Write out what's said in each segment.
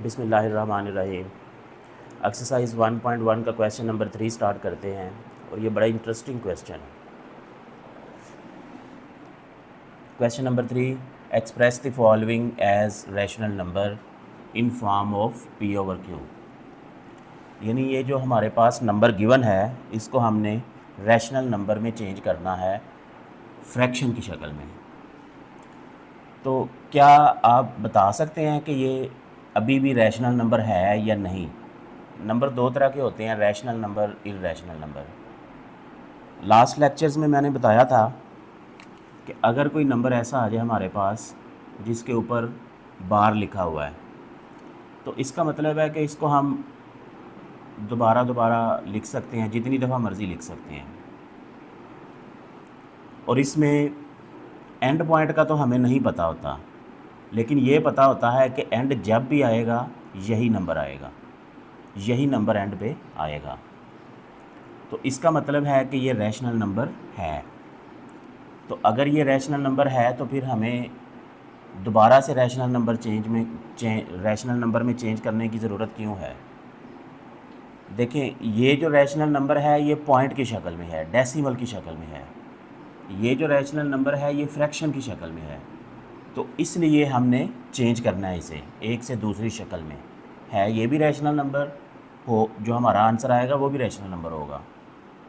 बिस्मिल्लाहिर्रहमानिर्रहीम। एक्सरसाइज 1.1 का question number 3 start करते हैं और ये बड़ा इंटरेस्टिंग क्वेश्चन है। Question number 3, express the following as rational number in form of P over Q. यानी ये जो हमारे पास नंबर गिवन है इसको हमने रैशनल नंबर में चेंज करना है फ्रैक्शन की शक्ल में। तो क्या आप बता सकते हैं कि ये अभी भी रैशनल नंबर है या नहीं? नंबर दो तरह के होते हैं, rational number, irrational number. Last lectures में मैंने बताया था कि अगर कोई नंबर ऐसा आ जाए हमारे पास जिसके ऊपर बार लिखा हुआ है तो इसका मतलब है कि इसको हम दोबारा लिख सकते हैं, जितनी दफ़ा मर्ज़ी लिख सकते हैं। और इसमें एंड पॉइंट का तो हमें नहीं पता होता, लेकिन ये पता होता है कि एंड जब भी आएगा यही नंबर आएगा, यही नंबर एंड पे आएगा। तो इसका मतलब है कि ये रैशनल नंबर है। तो अगर ये रैशनल नंबर है तो फिर हमें दोबारा से रैशनल नंबर रैशनल नंबर में चेंज करने की ज़रूरत क्यों है? देखें, ये जो रैशनल नंबर है ये पॉइंट की शक्ल में है, डेसिमल की शक्ल में है। ये जो रैशनल नंबर है ये फ्रैक्शन की शक्ल में है। तो इसलिए हमने चेंज करना है इसे एक से दूसरी शक्ल में। है ये भी रैशनल नंबर हो, जो हमारा आंसर आएगा वो भी रैशनल नंबर होगा।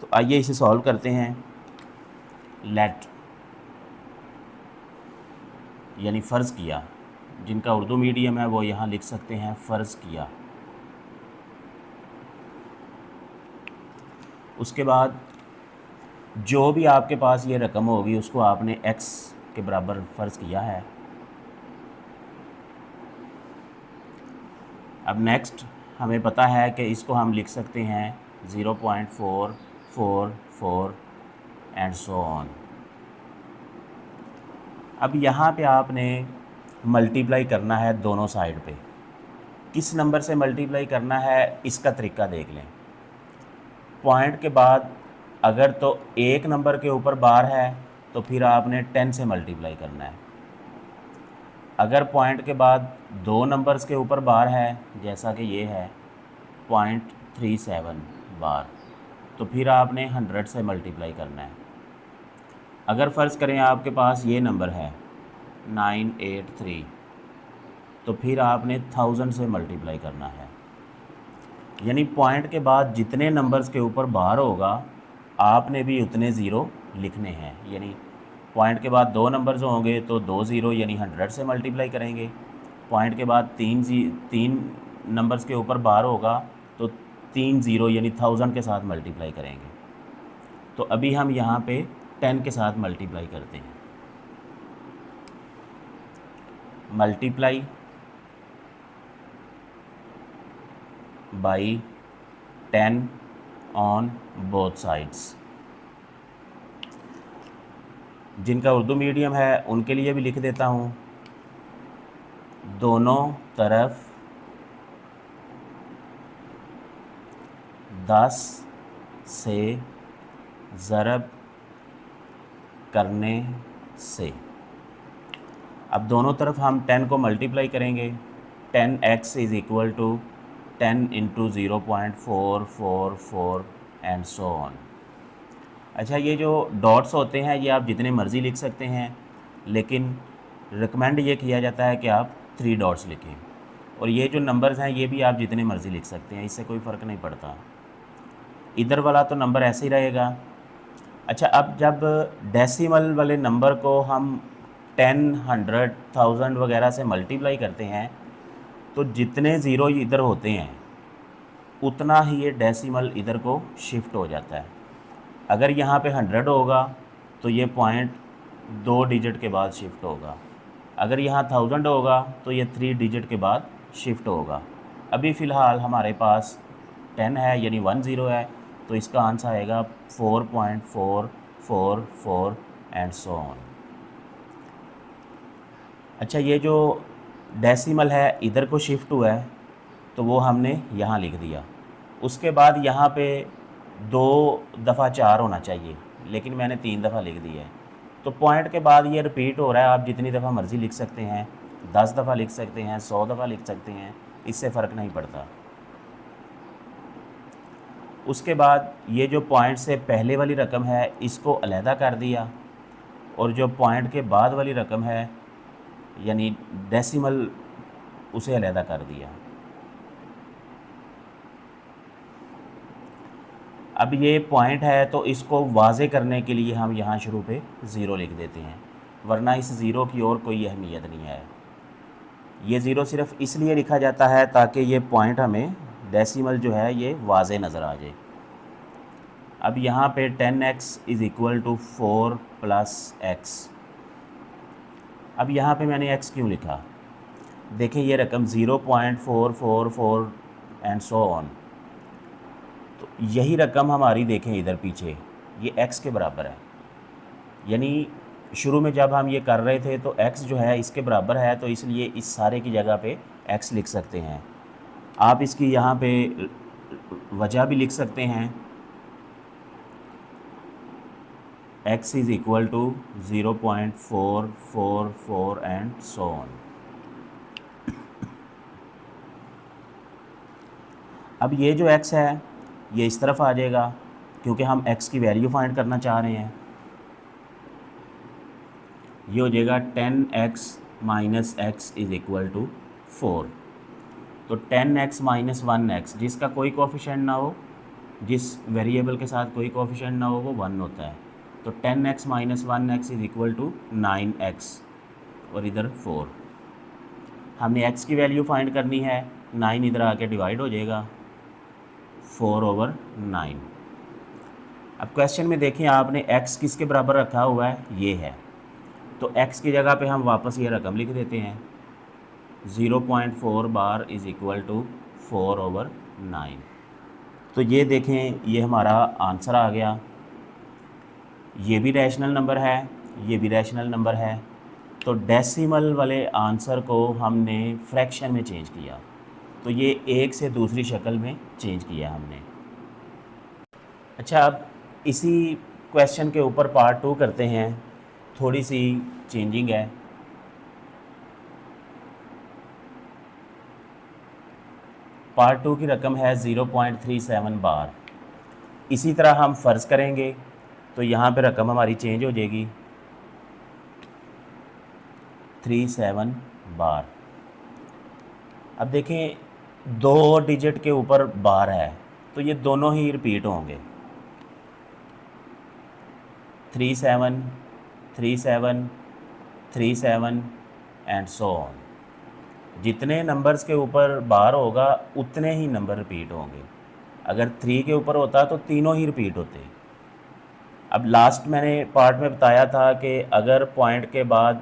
तो आइए इसे सॉल्व करते हैं। लेट यानी फ़र्ज़ किया, जिनका उर्दू मीडियम है वो यहाँ लिख सकते हैं फ़र्ज़ किया। उसके बाद जो भी आपके पास ये रकम होगी उसको आपने x के बराबर फ़र्ज़ किया है। अब नेक्स्ट हमें पता है कि इसको हम लिख सकते हैं 0.444 एंड सो ऑन। अब यहाँ पे आपने मल्टीप्लाई करना है दोनों साइड पे। किस नंबर से मल्टीप्लाई करना है इसका तरीका देख लें। पॉइंट के बाद अगर तो एक नंबर के ऊपर बार है तो फिर आपने 10 से मल्टीप्लाई करना है। अगर पॉइंट के बाद दो नंबर्स के ऊपर बार है, जैसा कि ये है 0.37 बार, तो फिर आपने 100 से मल्टीप्लाई करना है। अगर फ़र्ज़ करें आपके पास ये नंबर है 983, तो फिर आपने 1000 से मल्टीप्लाई करना है। यानी पॉइंट के बाद जितने नंबर्स के ऊपर बार होगा आपने भी उतने ज़ीरो लिखने हैं। यानी पॉइंट के बाद दो नंबर्स होंगे तो 2 ज़ीरो यानी 100 से मल्टीप्लाई करेंगे। पॉइंट के बाद तीन नंबर्स के ऊपर बार होगा तो 3 ज़ीरो यानी 1000 के साथ मल्टीप्लाई करेंगे। तो अभी हम यहाँ पे 10 के साथ मल्टीप्लाई करते हैं। Multiply by 10 on both sides. जिनका उर्दू मीडियम है उनके लिए भी लिख देता हूँ, दोनों तरफ 10 से ज़रब करने से। अब दोनों तरफ हम 10 को मल्टीप्लाई करेंगे। 10x is equal to 10 into 0.444 and so on. अच्छा, ये जो डॉट्स होते हैं ये आप जितने मर्ज़ी लिख सकते हैं, लेकिन रिकमेंड ये किया जाता है कि आप 3 डॉट्स लिखें। और ये जो नंबर्स हैं ये भी आप जितने मर्ज़ी लिख सकते हैं, इससे कोई फ़र्क नहीं पड़ता। इधर वाला तो नंबर ऐसे ही रहेगा। अच्छा, अब जब डेसिमल वाले नंबर को हम 10, 100, 1000 वगैरह से मल्टीप्लाई करते हैं तो जितने ज़ीरो इधर होते हैं उतना ही ये डेसिमल इधर को शिफ्ट हो जाता है। अगर यहाँ पे 100 होगा तो ये पॉइंट 2 डिजिट के बाद शिफ्ट होगा। अगर यहाँ 1000 होगा तो ये 3 डिजिट के बाद शिफ्ट होगा। अभी फ़िलहाल हमारे पास 10 है यानी 10 है, तो इसका आंसर आएगा 4.444 एंड सो ऑन। अच्छा, ये जो डेसिमल है इधर को शिफ्ट हुआ है तो वो हमने यहाँ लिख दिया। उसके बाद यहाँ पे 2 दफ़ा 4 होना चाहिए, लेकिन मैंने 3 दफ़ा लिख दिया है। तो पॉइंट के बाद ये रिपीट हो रहा है, आप जितनी दफ़ा मर्ज़ी लिख सकते हैं, 10 दफ़ा लिख सकते हैं, 100 दफ़ा लिख सकते हैं, इससे फ़र्क नहीं पड़ता। उसके बाद ये जो पॉइंट से पहले वाली रकम है इसको अलहदा कर दिया, और जो पॉइंट के बाद वाली रकम है यानी डेसिमल उसे अलहदा कर दिया। अब ये पॉइंट है तो इसको वाज़े करने के लिए हम यहाँ शुरू पे ज़ीरो लिख देते हैं, वरना इस ज़ीरो की और कोई अहमियत नहीं है। ये ज़ीरो सिर्फ इसलिए लिखा जाता है ताकि ये पॉइंट हमें डेसिमल जो है ये वाज़े नज़र आ जाए। अब यहाँ पे 10x is equal to 4 plus x। अब यहाँ पे मैंने x क्यों लिखा? देखें ये रकम 0.444 एंड सो ऑन, तो यही रकम हमारी देखें इधर पीछे ये x के बराबर है। यानी शुरू में जब हम ये कर रहे थे तो x जो है इसके बराबर है, तो इसलिए इस सारे की जगह पे x लिख सकते हैं। आप इसकी यहाँ पे वजह भी लिख सकते हैं, x is equal to 0.444 and so on. अब ये जो x है ये इस तरफ आ जाएगा क्योंकि हम x की वैल्यू फाइंड करना चाह रहे हैं। ये हो जाएगा 10x minus x is equal to 4। तो 10x माइनस 1x जिसका कोई कोफिशिएंट ना हो, जिस वेरिएबल के साथ कोई कोफिशिएंट ना हो वो 1 होता है। तो 10x minus 1x is equal to 9x और इधर 4। हमने x की वैल्यू फाइंड करनी है, 9 इधर आके डिवाइड हो जाएगा 4/9। अब क्वेश्चन में देखें आपने x किसके बराबर रखा हुआ है, ये है, तो x की जगह पे हम वापस ये रकम लिख देते हैं 0.4 बार इज़ इक्वल टू 4/9। तो ये देखें ये हमारा आंसर आ गया। ये भी रैशनल नंबर है, ये भी रैशनल नंबर है। तो डेसिमल वाले आंसर को हमने फ्रैक्शन में चेंज किया, तो ये एक से दूसरी शक्ल में चेंज किया हमने। अच्छा, अब इसी क्वेश्चन के ऊपर पार्ट 2 करते हैं। थोड़ी सी चेंजिंग है। पार्ट 2 की रकम है 0.37 बार। इसी तरह हम फ़र्ज़ करेंगे तो यहाँ पे रकम हमारी चेंज हो जाएगी 37 बार। अब देखें 2 डिजिट के ऊपर बार है तो ये दोनों ही रिपीट होंगे, 37 37 37 एंड सो ऑन। जितने नंबर्स के ऊपर बार होगा उतने ही नंबर रिपीट होंगे। अगर 3 के ऊपर होता तो तीनों ही रिपीट होते। अब लास्ट मैंने पार्ट में बताया था कि अगर पॉइंट के बाद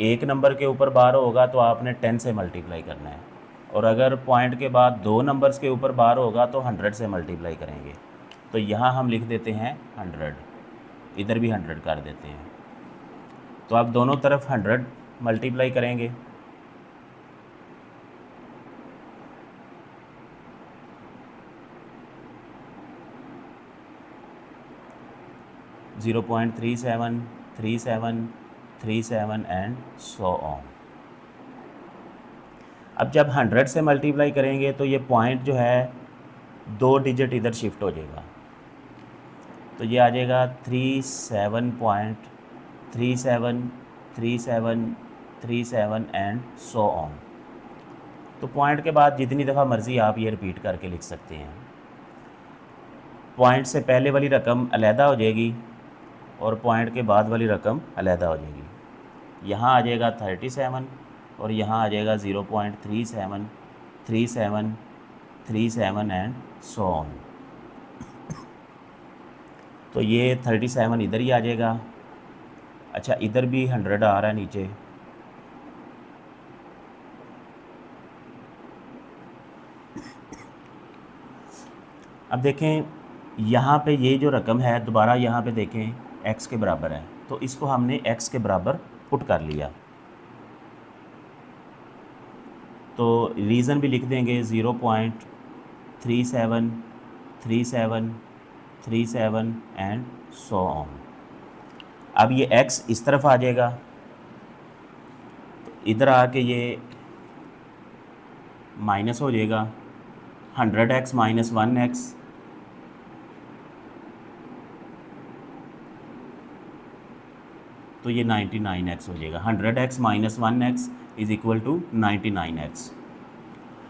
एक नंबर के ऊपर बार होगा तो आपने 10 से मल्टीप्लाई करना है, और अगर पॉइंट के बाद 2 नंबर्स के ऊपर बार होगा तो 100 से मल्टीप्लाई करेंगे। तो यहाँ हम लिख देते हैं 100, इधर भी 100 कर देते हैं। तो आप दोनों तरफ 100 मल्टीप्लाई करेंगे। Zero 0.37 37 37 and so on. अब जब 100 से मल्टीप्लाई करेंगे तो ये पॉइंट जो है 2 डिजिट इधर शिफ्ट हो जाएगा, तो ये आ जाएगा 37.37 37 37 एंड सो ऑन। तो पॉइंट के बाद जितनी दफ़ा मर्ज़ी आप ये रिपीट करके लिख सकते हैं। पॉइंट से पहले वाली रकम अलहदा हो जाएगी और पॉइंट के बाद वाली रकम अलहदा हो जाएगी। यहाँ आ जाएगा 37 और यहाँ आ जाएगा 0.37 37 37 एंड सो ऑन। तो ये 37 इधर ही आ जाएगा। अच्छा, इधर भी 100 आ रहा है नीचे। अब देखें यहाँ पे ये जो रकम है दोबारा यहाँ पे देखें x के बराबर है, तो इसको हमने x के बराबर पुट कर लिया। तो रीज़न भी लिख देंगे 0.37 37 37 एंड सो ऑन। अब ये x इस तरफ आ जाएगा, तो इधर आके ये माइनस हो जाएगा 100x माइनस 1x, तो ये 99x हो जाएगा। 100x minus 1x is equal to 99x।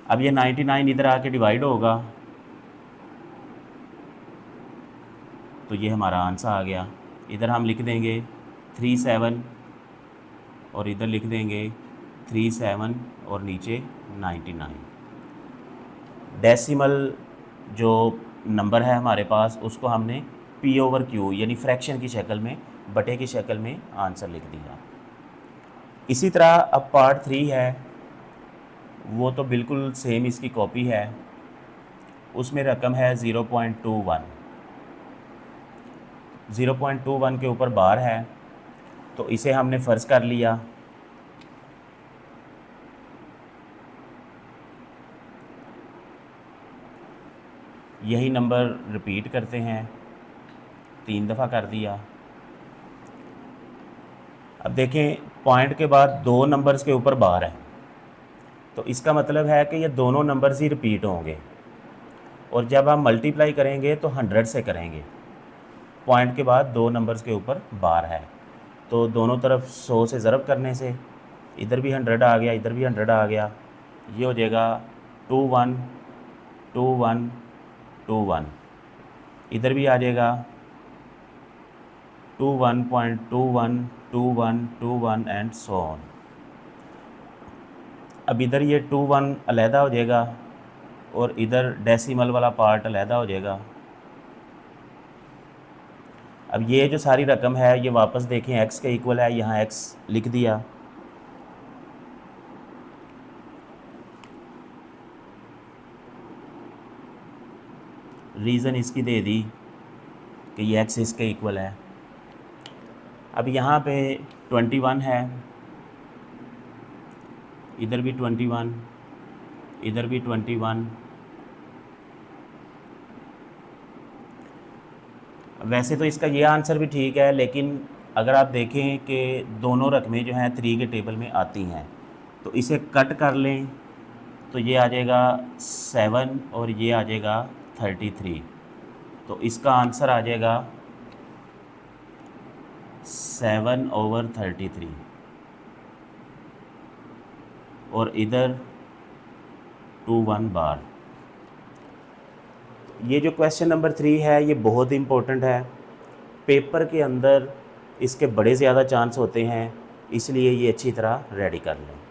अब ये 99 इधर आके डिवाइड होगा, तो ये हमारा आंसर आ गया। इधर हम लिख देंगे 37 और इधर लिख देंगे 37 और नीचे 99। डेसिमल जो नंबर है हमारे पास उसको हमने p/q यानी फ्रैक्शन की शक्ल में, बटे की शक्ल में आंसर लिख दिया। इसी तरह अब पार्ट 3 है, वो तो बिल्कुल सेम इसकी कॉपी है। उसमें रकम है 0.21। 0.21 के ऊपर बार है, तो इसे हमने फ़र्ज़ कर लिया। यही नंबर रिपीट करते हैं, 3 दफ़ा कर दिया। अब देखें पॉइंट के बाद 2 नंबर्स के ऊपर बार है, तो इसका मतलब है कि ये दोनों नंबर्स ही रिपीट होंगे, और जब हम मल्टीप्लाई करेंगे तो 100 से करेंगे। पॉइंट के बाद 2 नंबर्स के ऊपर बार है, तो दोनों तरफ 100 से ज़रब करने से इधर भी 100 आ गया, इधर भी 100 आ गया। ये हो जाएगा 21 21 21। इधर भी आ जाएगा 21.21 21 21 एंड सो ऑन। अब इधर ये 21 अलहदा हो जाएगा और इधर डेसिमल वाला पार्ट अलहदा हो जाएगा। अब ये जो सारी रकम है ये वापस देखें x के इक्वल है, यहाँ x लिख दिया। रीज़न इसकी दे दी कि ये x इसके इक्वल है। अब यहाँ पे 21 है, इधर भी 21, इधर भी 21। वैसे तो इसका ये आंसर भी ठीक है, लेकिन अगर आप देखें कि दोनों रकमें जो हैं 3 के टेबल में आती हैं, तो इसे कट कर लें तो ये आ जाएगा 7 और ये आ जाएगा 33। तो इसका आंसर आ जाएगा 7/33 और इधर 21 बार। ये जो क्वेश्चन नंबर 3 है ये बहुत इम्पोर्टेंट है। पेपर के अंदर इसके बड़े ज़्यादा चांस होते हैं, इसलिए ये अच्छी तरह रेडी कर लें।